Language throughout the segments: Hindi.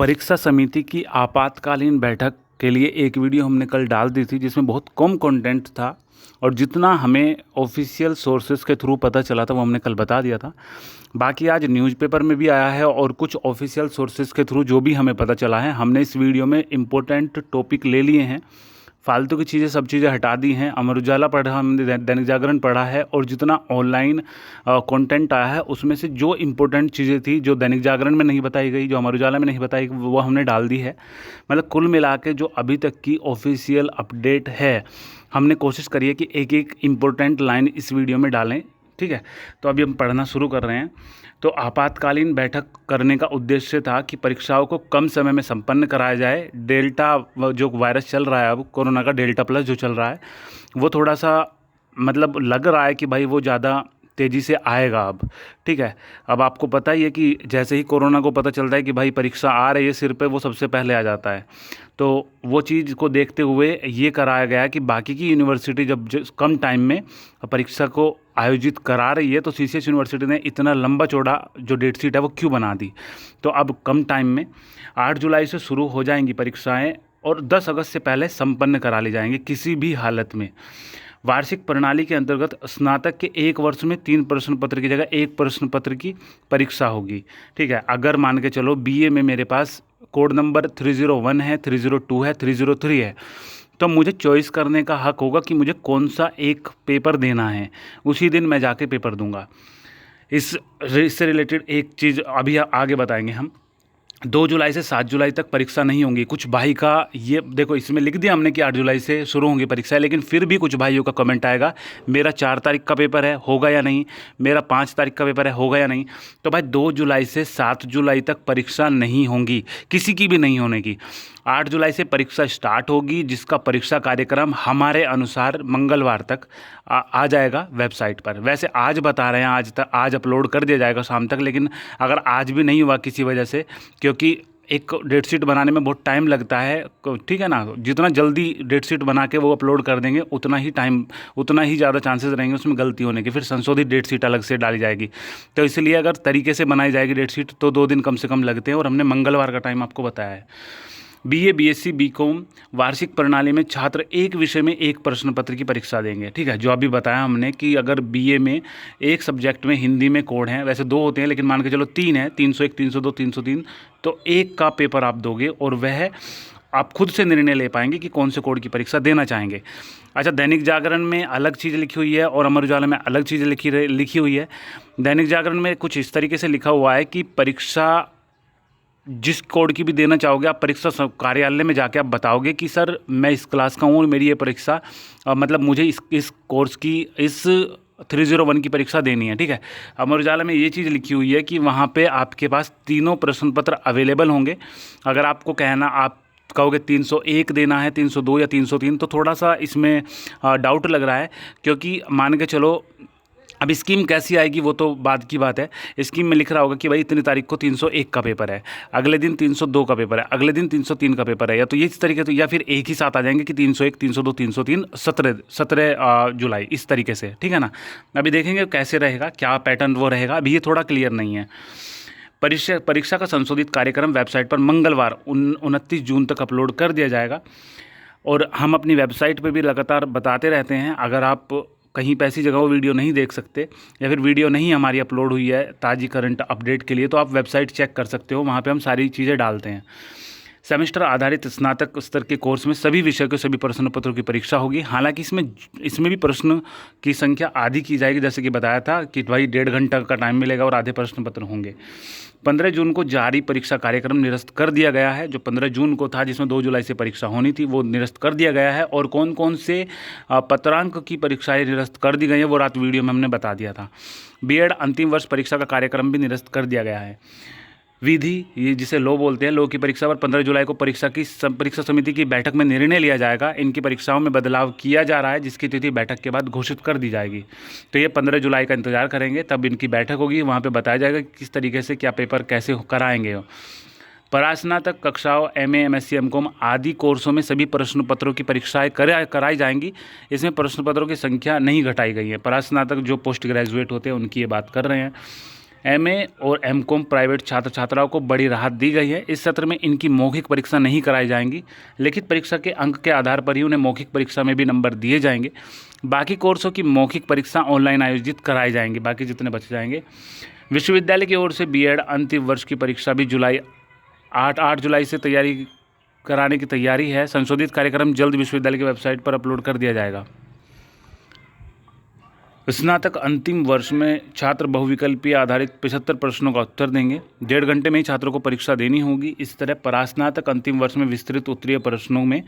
परीक्षा समिति की आपातकालीन बैठक के लिए एक वीडियो हमने कल डाल दी थी जिसमें बहुत कम कंटेंट था और जितना हमें ऑफिशियल सोर्सेज के थ्रू पता चला था वो हमने कल बता दिया था। बाकी आज न्यूज़पेपर में भी आया है और कुछ ऑफिशियल सोर्सेज के थ्रू जो भी हमें पता चला है हमने इस वीडियो में इम्पोर्टेंट टॉपिक ले लिए हैं। फालतू की चीज़ें सब चीज़ें हटा दी हैं। अमर उजाला पढ़ा, हमने दैनिक जागरण पढ़ा है और जितना ऑनलाइन कंटेंट आया है उसमें से जो इम्पोर्टेंट चीज़ें थी जो दैनिक जागरण में नहीं बताई गई, जो अमर उजाला में नहीं बताई गई, वो हमने डाल दी है। मतलब कुल मिला के जो अभी तक की ऑफिशियल अपडेट है हमने कोशिश करी है कि एक एक इम्पोर्टेंट लाइन इस वीडियो में डालें। ठीक है, तो अभी हम पढ़ना शुरू कर रहे हैं। तो आपातकालीन बैठक करने का उद्देश्य था कि परीक्षाओं को कम समय में संपन्न कराया जाए। डेल्टा जो वायरस चल रहा है अब, कोरोना का डेल्टा प्लस जो चल रहा है, वो थोड़ा सा मतलब लग रहा है कि भाई वो ज़्यादा तेज़ी से आएगा अब। ठीक है, अब आपको पता ही है कि जैसे ही कोरोना को पता चलता है कि भाई परीक्षा आ रही है सिर पे, वो सबसे पहले आ जाता है। तो वो चीज़ को देखते हुए ये कराया गया कि बाकी की यूनिवर्सिटी जब कम टाइम में परीक्षा को आयोजित करा रही है तो सीसीएस यूनिवर्सिटी ने इतना लंबा चौड़ा जो डेट शीट है वो क्यों बना दी। तो अब कम टाइम में 8 जुलाई से शुरू हो जाएंगी परीक्षाएं और 10 अगस्त से पहले संपन्न करा ली जाएंगी किसी भी हालत में। वार्षिक प्रणाली के अंतर्गत स्नातक के एक वर्ष में 3 प्रश्न पत्र की जगह 1 प्रश्न पत्र की परीक्षा होगी। ठीक है, अगर मान के चलो बीए में मेरे पास कोड नंबर 301 है, 302 है, 303 है, तो मुझे चॉइस करने का हक होगा कि मुझे कौन सा एक पेपर देना है। उसी दिन मैं जाके पेपर दूंगा। इससे रिलेटेड एक चीज़ अभी आगे बताएंगे हम। 2 जुलाई से 7 जुलाई तक परीक्षा नहीं होंगी। कुछ भाई का ये देखो, इसमें लिख दिया हमने कि 8 जुलाई से शुरू होंगी परीक्षाएं, लेकिन फिर भी कुछ भाइयों का कमेंट आएगा मेरा 4 तारीख का पेपर है, होगा या नहीं, मेरा 5 तारीख का पेपर है, होगा या नहीं। तो भाई 2 जुलाई से 7 जुलाई तक परीक्षा नहीं होंगी, किसी की भी नहीं होने की। 8 जुलाई से परीक्षा स्टार्ट होगी जिसका परीक्षा कार्यक्रम हमारे अनुसार मंगलवार तक आ जाएगा वेबसाइट पर। वैसे आज बता रहे हैं आज अपलोड कर दिया जाएगा शाम तक, लेकिन अगर आज भी नहीं हुआ किसी वजह से, क्योंकि एक डेट शीट बनाने में बहुत टाइम लगता है, ठीक है ना, जितना जल्दी डेट शीट बना के वो अपलोड कर देंगे उतना ही ज़्यादा चांसेस रहेंगे उसमें गलती होने के। फिर संशोधित डेट शीट अलग से डाली जाएगी। तो इसलिए अगर तरीके से बनाई जाएगी डेट शीट तो 2 दिन कम से कम लगते हैं और हमने मंगलवार का टाइम आपको बताया है। बीए, बीएससी, बीकॉम वार्षिक प्रणाली में छात्र एक विषय में 1 प्रश्न पत्र की परीक्षा देंगे। ठीक है, जो अभी बताया हमने कि अगर बीए में एक सब्जेक्ट में हिंदी में कोड है, वैसे 2 होते हैं लेकिन मान के चलो 3 है, 301, 302, 303, तो 1 का पेपर आप दोगे और वह आप खुद से निर्णय ले पाएंगे कि कौन से कोड की परीक्षा देना चाहेंगे। अच्छा, दैनिक जागरण में अलग चीज़ लिखी हुई है और अमर उजाला में अलग चीज़ लिखी हुई है। दैनिक जागरण में कुछ इस तरीके से लिखा हुआ है कि परीक्षा जिस कोड की भी देना चाहोगे आप परीक्षा कार्यालय में जाके आप बताओगे कि सर मैं इस क्लास का हूँ, मेरी ये परीक्षा मतलब मुझे इस कोर्स की इस 301 की परीक्षा देनी है। ठीक है, अमर उजाला में ये चीज़ लिखी हुई है कि वहाँ पे आपके पास तीनों प्रश्न पत्र अवेलेबल होंगे। अगर आपको कहना आप कहोगे 301 देना है, 302 या 303, तो थोड़ा सा इसमें डाउट लग रहा है, क्योंकि मान के चलो अब स्कीम कैसी आएगी वो तो बाद की बात है। स्कीम में लिख रहा होगा कि भाई इतनी तारीख को 301 का पेपर है, अगले दिन 302 का पेपर है, अगले दिन 303 का पेपर है, या तो ये इस तरीके से, या फिर एक ही साथ आ जाएंगे कि 301, 302, 303, 17 जुलाई, इस तरीके से। ठीक है ना, अभी देखेंगे कैसे रहेगा, क्या पैटर्न वो रहेगा, अभी ये थोड़ा क्लियर नहीं है। परीक्षा का संशोधित कार्यक्रम वेबसाइट पर मंगलवार 29 जून तक अपलोड कर दिया जाएगा और हम अपनी वेबसाइट पर भी लगातार बताते रहते हैं। अगर आप कहीं पे ऐसी जगह वो वीडियो नहीं देख सकते या फिर वीडियो नहीं हमारी अपलोड हुई है ताज़ी करंट अपडेट के लिए, तो आप वेबसाइट चेक कर सकते हो, वहाँ पे हम सारी चीज़ें डालते हैं। सेमेस्टर आधारित स्नातक स्तर के कोर्स में सभी विषय के सभी प्रश्न पत्रों की परीक्षा होगी। हालांकि इसमें भी प्रश्न की संख्या आधी की जाएगी, जैसे कि बताया था कि भाई 1.5 घंटा का टाइम मिलेगा और आधे प्रश्न पत्र होंगे। 15 जून को जारी परीक्षा कार्यक्रम निरस्त कर दिया गया है। जो 15 जून को था जिसमें 2 जुलाई से परीक्षा होनी थी वो निरस्त कर दिया गया है। और कौन कौन से पत्रांक की परीक्षाएं निरस्त कर दी गई हैं वो रात वीडियो में हमने बता दिया था। बीएड अंतिम वर्ष परीक्षा का कार्यक्रम भी निरस्त कर दिया गया है। विधि, ये जिसे लो बोलते हैं, लो की परीक्षा पर 15 जुलाई को परीक्षा समिति की बैठक में निर्णय लिया जाएगा। इनकी परीक्षाओं में बदलाव किया जा रहा है जिसकी तिथि बैठक के बाद घोषित कर दी जाएगी। तो ये 15 जुलाई का इंतजार करेंगे, तब इनकी बैठक होगी, वहाँ पे बताया जाएगा कि किस तरीके से क्या पेपर कैसे कराएंगे। परास्नातक कक्षाओं एमए, एमएससी, एमकॉम आदि कोर्सों में सभी प्रश्न पत्रों की परीक्षाएं कराई जाएंगी। इसमें प्रश्न पत्रों की संख्या नहीं घटाई गई है। परास्नातक जो पोस्ट ग्रेजुएट होते हैं उनकी ये बात कर रहे हैं। एमए और एमकॉम प्राइवेट छात्र छात्राओं को बड़ी राहत दी गई है। इस सत्र में इनकी मौखिक परीक्षा नहीं कराई जाएंगी। लिखित परीक्षा के अंक के आधार पर ही उन्हें मौखिक परीक्षा में भी नंबर दिए जाएंगे। बाकी कोर्सों की मौखिक परीक्षा ऑनलाइन आयोजित कराई जाएंगी, बाकी जितने बच जाएंगे। विश्वविद्यालय की ओर से बीएड अंतिम वर्ष की परीक्षा भी 8 जुलाई से तैयारी कराने की तैयारी है। संशोधित कार्यक्रम जल्द विश्वविद्यालय की वेबसाइट पर अपलोड कर दिया जाएगा। स्नातक अंतिम वर्ष में छात्र बहुविकल्पीय आधारित 75 प्रश्नों का उत्तर देंगे। 1.5 घंटे में ही छात्रों को परीक्षा देनी होगी। इस तरह परास्नातक अंतिम वर्ष में विस्तृत उत्तरीय प्रश्नों में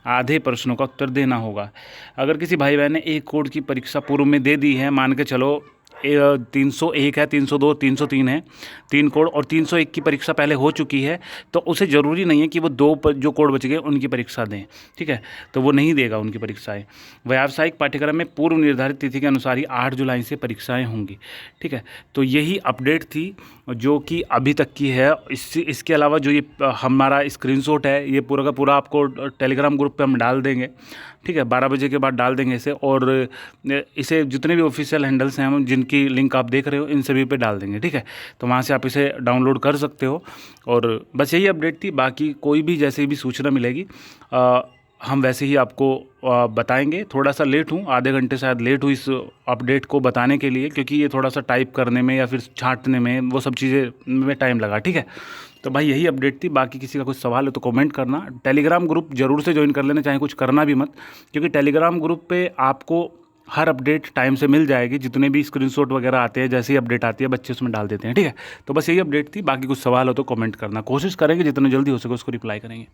आधे प्रश्नों का उत्तर देना होगा। अगर किसी भाई बहन ने एक कोड की परीक्षा पूर्व में दे दी है, मान के चलो 301 है, 302, 303 है, 3 कोड और 301 की परीक्षा पहले हो चुकी है, तो उसे ज़रूरी नहीं है कि वो 2 जो कोड बच गए उनकी परीक्षा दें, ठीक है, तो वो नहीं देगा उनकी परीक्षाएं। व्यावसायिक पाठ्यक्रम में पूर्व निर्धारित तिथि के अनुसार ही 8 जुलाई से परीक्षाएं होंगी, ठीक है। तो यही अपडेट थी जो कि अभी तक की है। इसके अलावा जो ये हमारा स्क्रीनशॉट है, ये पूरा का पूरा आपको टेलीग्राम ग्रुप पे हम डाल देंगे, ठीक है, 12 बजे के बाद डाल देंगे इसे, और इसे जितने भी ऑफिशियल हैंडल्स हैं हम जिनकी लिंक आप देख रहे हो इन सभी पे डाल देंगे, ठीक है। तो वहाँ से आप इसे डाउनलोड कर सकते हो। और बस यही अपडेट थी, बाकी कोई भी जैसे भी सूचना मिलेगी हम वैसे ही आपको बताएंगे। थोड़ा सा लेट हूँ, आधे घंटे शायद लेट हूँ इस अपडेट को बताने के लिए, क्योंकि ये थोड़ा सा टाइप करने में या फिर छांटने में वो सब चीज़ें में टाइम लगा, ठीक है। तो भाई यही अपडेट थी। बाकी किसी का कुछ सवाल है तो कमेंट करना। टेलीग्राम ग्रुप जरूर से ज्वाइन कर लेना, चाहे कुछ करना भी मत, क्योंकि टेलीग्राम ग्रुप पे आपको हर अपडेट टाइम से मिल जाएगी। जितने भी स्क्रीनशॉट वगैरह आते हैं, जैसे ही अपडेट आती है बच्चे उसमें डाल देते हैं, ठीक है। तो बस यही अपडेट थी। बाकी कुछ सवाल हो तो कमेंट करना, कोशिश करेंगे जितना जल्दी हो सके उसको रिप्लाई करेंगे।